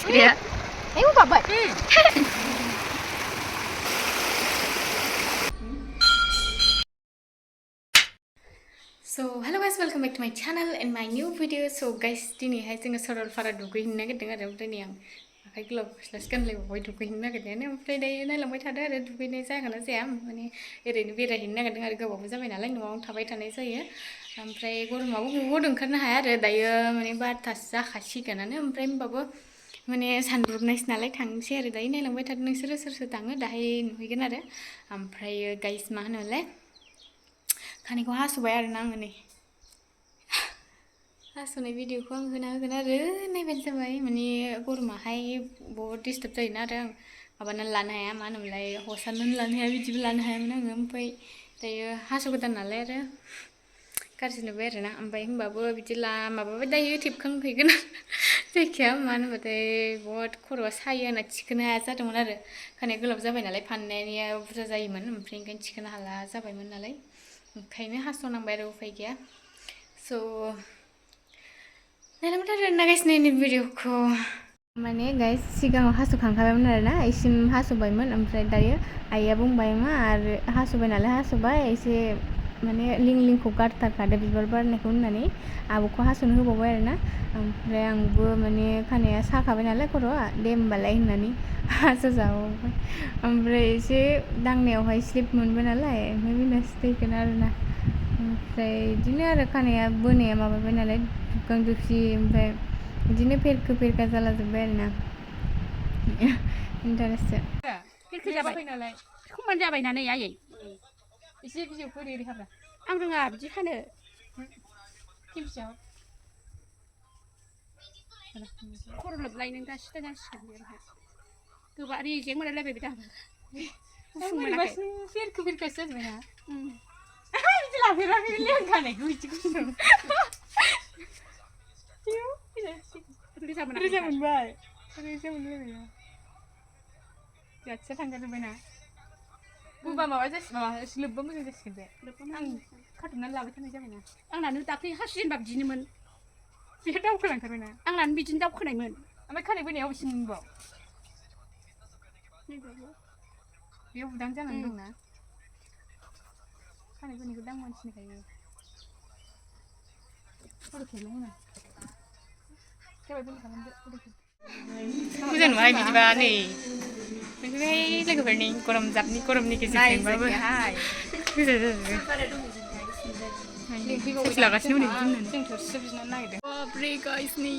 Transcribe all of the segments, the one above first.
sikhriya. Ayo baba. So hello guys, welcome back to my channel and my new video. So guys, dini hai जोङो सरलपारा दुगैहैनो नागिरदों आरो ओमफ्राय नै आं आखाइ गोलाव गस्लासो गानलायबावबाय दुगैहैनो नागिरनायानो ओमफ्राय दायो नायलांबाय थादो आरो दुगैनाय जागोन ना जाया माने ओरैनो बेरायहैनो नागिरदों आरो गोबावबो जाबाय नालाय न'आव थाबाय थानाय जायो ओमफ्राय गरमाबो बहुद ओंखारनो हाया आरो दायो माने 12थासो जाखासिगोनानो ओमफ्राय होमबाबो माने सानब्रुबनायसो नालाय थांनोसै आरो दायो नायलांबाय थादो नोंसोरो सोर सोर थाङो दाहाय नुहैगोन आरो ओमफ्राय गाइस मा होनोलाय खानायखौ हास'बाय आरो ना आङो नै हास'नाय भिडिअखौ आं होना होगोन आरो नायबानो जाबाय माने गरमाहाय बहुद डिस्टार्ब जायोना आरो आं माबानानै लानो हाया मा होनोमोनलाय हसारनानै लानो हाया बिदिबो लानो हायामोन आङो ओमफ्राय दायो हास' गोदान नालाय आरो गाज्रि नुबाय आरो ना ओमफ्राय होमबाबो बिदि माबाबाय दायो थेबखांहैगोन जायखिया मा होनबाथाय बहुद खर'आ सायो होनना थिखोनो हाया जादोंमोन आरो खानाया गोलाव जाबाय नालाय फाननाया बुरजा जायोमोन ओमफ्राय ओंखायनो थिखोनो हाला जाबायमोन नालाय ओंखायनो हास'नांबाय आरो उफाय गैया स' नायलांबाय थादो ना गाइस नायनो भिडिअखौ माने गाइस सिगाङाव हास'खांखाबायमोन आरो ना इसिम हास'बायमोन ओमफ्राय दायो आइया बुंबाय मा आरो हास'बाय नालाय हास'बाय एसे माने लिं लिंखौ गारथारखादो बिबार बारनायखौ होननानै आब'खौ हास'नो होबावबाय आरो ना ओमफ्राय आंबो माने खानाया साखाबाय नालाय खर'आ दे होमबालाय होननानै हास'जाबावबाय ओमफ्राय एसे दांनायावहाय स्लिप मोनबाय नालाय ओमफ्राय बिनासो दैगोन आरो ना ओमफ्राय बिदिनो आरो खानाया बोनाया माबाबाय नालाय दुबगां दुबसि ओमफ्राय बिदिनो फेरखा जालाजोब्बाय आरो ना इन्टारेस्टसो फेरखो जाबाय नालाय समान जाबायना नै आयै एसे बिजौखौ ओरै हाब्रा आं रोङा बिदि खानो खेमसेयाव खर' लोबलाय नों दा सिदा जासिगोन बेयावहाय गोबा रेजें मोनलायलायबाय दा गुसुं मोनाखै फेरखासो जाजोब्बायना बिदि लाफेराखैलै आं खानायखौ बिदि गुसुं रोजा मोनबाय रोजा मोनलायबाय जाथिया थांगारजोब्बायना बुबा माबा जासिगोन माबा लोब्बा मोजां जासिगोन बे आं खाथुमनानै लाबाय थानाय जाबायना आंनानो दाख्लै हासुजेनबा बिदिनोमोन बेहा दावखोलांथारबायना आंनानो बिदिनो दावखोनायमोन ओमफ्राय खानाय बोनायाव अबेसिम मोनबाव बेयाव बुदां जानानै दंना खानाय बोनायखौ दां मानसिनिखायो फट'खेबनो होना जाबाय बोनो खालामदो फट'खेब मोजां नङा बिदिबा नै ओमफ्राय लोगोफोरनि गरम जाबनि गरमनि गेजेरजोंबाबो गोजा जाजोबो लागासिनो हनै बिदि जों थोरसिसो बिनानै नागिरदों बाब्रे गाइस नै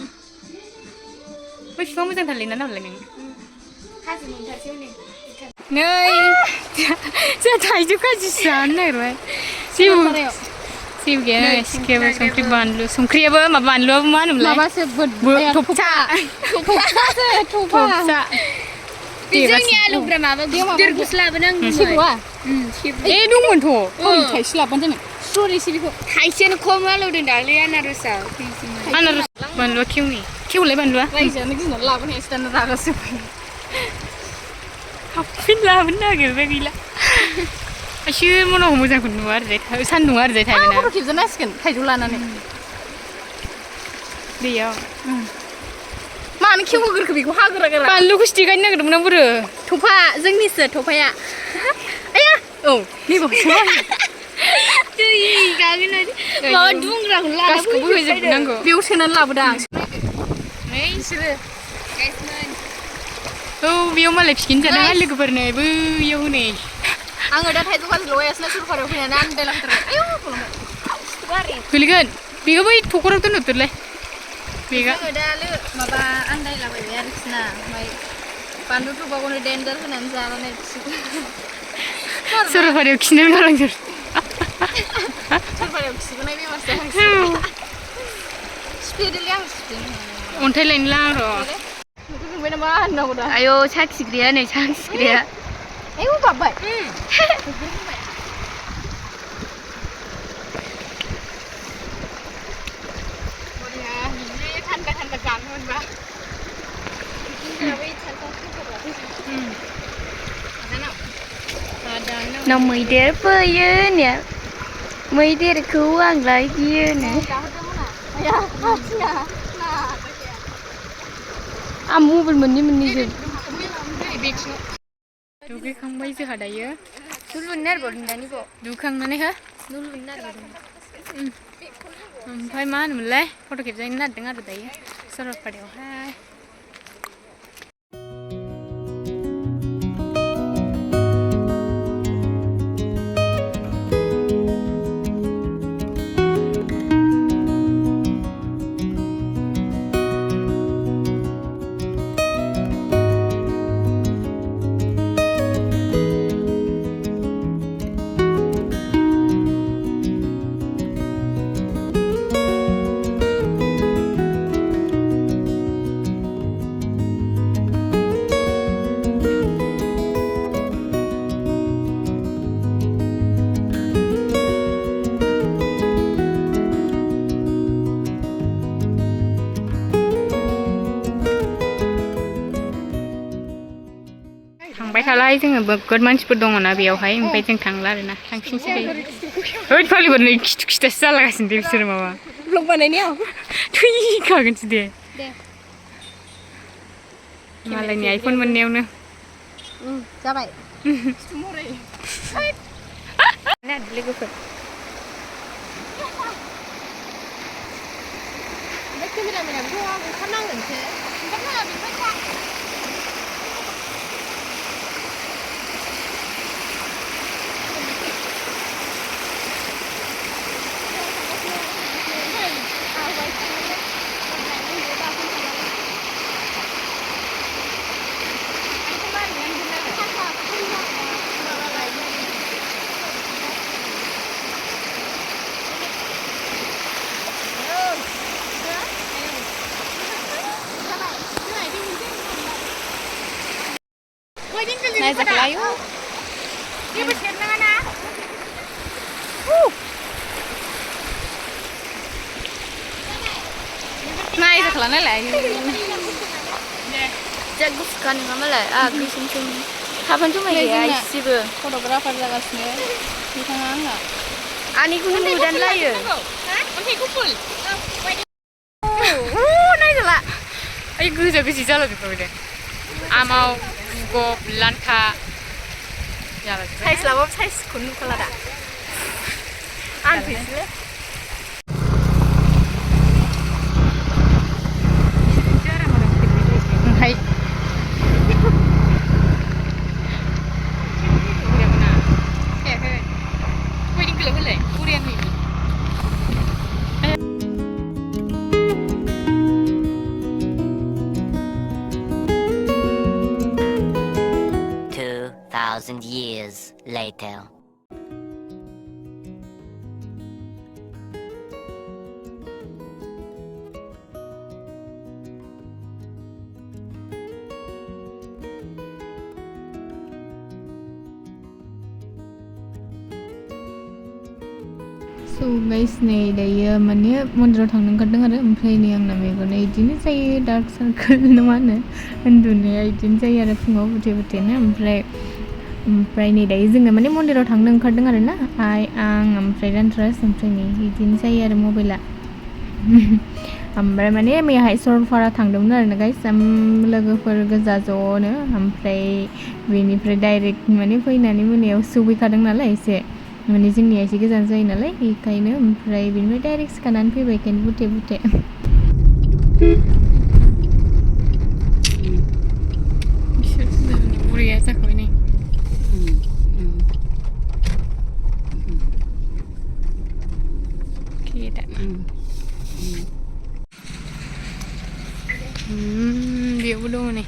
बै बिफां मोजांथारलै ना नामलाय नों हाजो मोनथारसै हनै नै जोंहा थाइजौ खाजिसो जानो नागिरबाय जेबो गैया सिखायाबो संख्रि बानलु संख्रियाबो माबा बानलुआबो मा होनोमोनलाय माबासो थफसा बे जोंनि आलुफ्रा माबा गिदिरखौसो लाबोनो आं सेब'आ ए दंमोनथ' थाइसे लाबोनो जोङो स्ट'रेजसो बेखौ थाइसेयानो खम आलौदों दाख्लै आनारसआ आनारस बानलुआ खेवलाय बानलुआ रायजोआनो गिनानै लाबोनायासो दाना रागासो हाबफिन लाबोनो नागिरबाय गैला एसे मनाव मोजांखौ नुवा आरो सान्दुं आरो थाइबायना फट' खेबजानांसिगोन थाइजौ लानानै दैयाव मानो खेवहोगोरखो बेखौ हाग्रा बानलुखौ सिदेगायनो नागिरदोंमोन आं बोरो थफा जोंनिसो थफाया आया औ नैबावसो दै गागोन माबा दुंग्राखौ लाना गासिखौबो होजोबनांगौ बेयाव सोनानै लाबोदों आं नै बिसोरो औ बेयाव मालाय फिकिन जादों लोगोफोरनो बैयाव नै आङो दा थाइजौ खाजि लगायासैना सरलपारायाव फैनानै आन्दायलांथारबाय आयौ गोलैगोन बेखौ बै थखराव दोनहरदोलाय जोङो दा माबा आन्दायलाबायबाय आरोखि ना ओमफ्राय बानलु थफाखौनो देन्जार होनानै जानानै सरलपारायाव खिनानै गालांजोब सरलपारायाव खिगोनाय बेमारसो जाहांसिगोन सिफ्लेदोलै आं सिफ्लेनो अन्थाइ लायनो लां र' जोंबाय नामा होननांगौ दा आयौ साखिग्राया नै साखिग्राया आयौ बाब्बाय थान्दा जानो मोनबा नाव मैदेर फैयो नो मैदेरखौ आंलाय गियो नो मबाइल मोननै दुगैखांबाय जोंहा दायो दुगैखांनानै हो ओमफ्राय मा होनोमोनलाय फट' खेबजाहैनो नागिरदों आरो दायो सरलपारायावहाय थांबाय थालाय जोङो नोगोद मानसिफोर दङ ना बेयावहाय ओमफ्राय जों थांला आरोना थांफिनसै दे ओइ फालिफोर नै खिथु खिथासो जालागासिनो दे बिसोरो माबा ब्लग बानायनायाव थैखागोनसो दे मालायनि आइफन मोननायावनो जाबाय लोगोफोर केमेरामेनाबोथ' ओंखारनांगोनसो ओंखारनाङा बेनिफ्राय नायजाखलायो जेबो सेरनाङा ना नायजाखला नायलाय जा गुफुरखा नङा मालाय गोसोमसोम थाफानो समाय गैया एसेबो फट'ग्राफार जागासिनो बिथाङा आंना आंनिखौनो नुदान लायो अन्थाइखौ फुल नायजाला ओइ गोजा बेसे जालाजोब्बाय दे आमाव गब लान्था साइज लाबाबो साइजखौनो नुखाला दा आं फैसैलै ओमफ्राय years later. So guys नै दायो माने मन्दिराव थांनो ओंखारदों आरो ओमफ्राय नै आंना मेगना इदिनो जायो डार्क सार्कोल ना मा होनो उन्दुनाया इदिनो जायो आरो फुङाव बुथे-बुथेनो ओमफ्राय नै दायो जोङो माने मन्दिराव थांनो ओंखारदों आरो ना आं ओमफ्राय रानट्रास ओमफ्राय नै इदिनो जायो आरो मबाइला ओमफ्राय माने मैयाहाय सरलपारा थांदोंमोन आरो ना गाइस लोगोफोर गोजा ज'नो ओमफ्राय बेनिफ्राय डाइरेक्ट माने फैनानै मोनायाव सौहैखादों नालाय एसे माने जोंनिया एसे गोजान जायो नालाय बेखायनो ओमफ्राय बेनिफ्राय डाइरेक्ट सिखारनानै फैबाय बेखायनो बुथे-बुथे बुरैया जाखाबाय नै बेयावबो दङ नै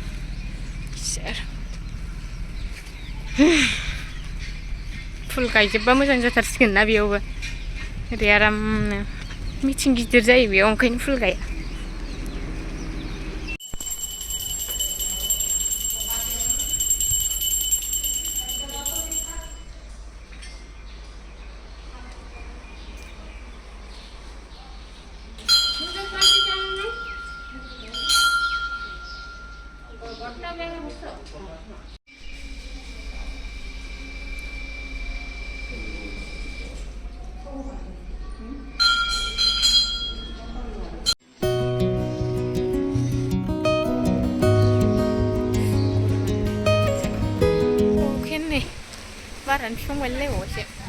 फुल गायजोबबा मोजां जाथारसिगोन ना बेयावबो ओरै आरामनो मिथिं गिदिर जायो बेयाव ओंखायनो फुल गाया बारानो फिफां बायलायलायबावबायसो